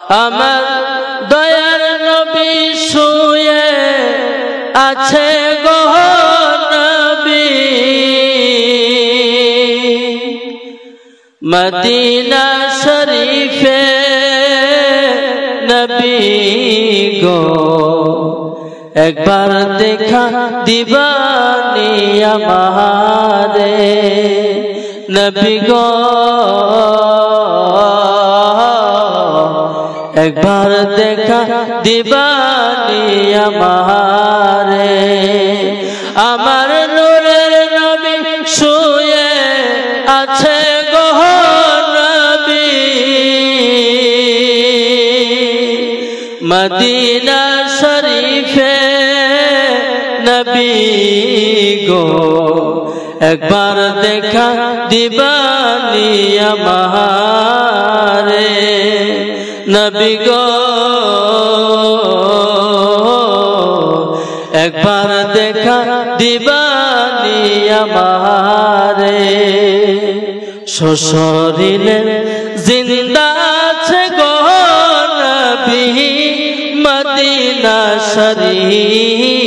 আমার দয়ার নবী শুয়ে আছে গো নবী মদিনা শরীফে নবী গো একবার দেখা দিবানি আমারে নবী গো একবার দেখা দিবানি আমারে আমার নূরের নবী শুয়ে আছে গো নবী মদিনা শরীফে নবী গো একবার দেখা দিবানি আমারে নবী গো একবার দেখা দিবানি আমারে সশরীরে জিন্দা আছে গো নবী মদিনা শরীফে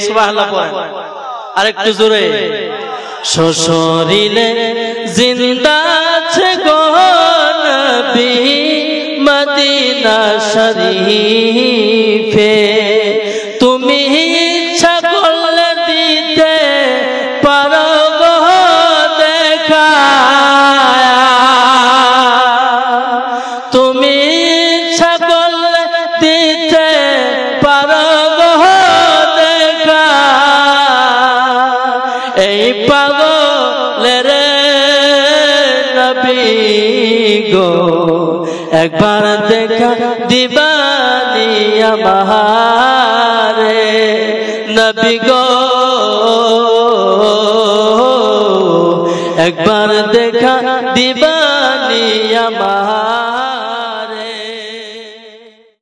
সুবহানাল্লাহ পড়েন আরেকটু জোরে সশরীরে জিন্দা আছে গো নবী মদিনা শরীফে তুমি ইচ্ছা করলে দিতে পারো গো দেখা তুমি ইচ্ছা করলে দিতে পারো গো দেখা এই পাগলের নবী গো একবার দেখা দিবানি আমারে নবী গো একবার দেখা দিবানি আমারে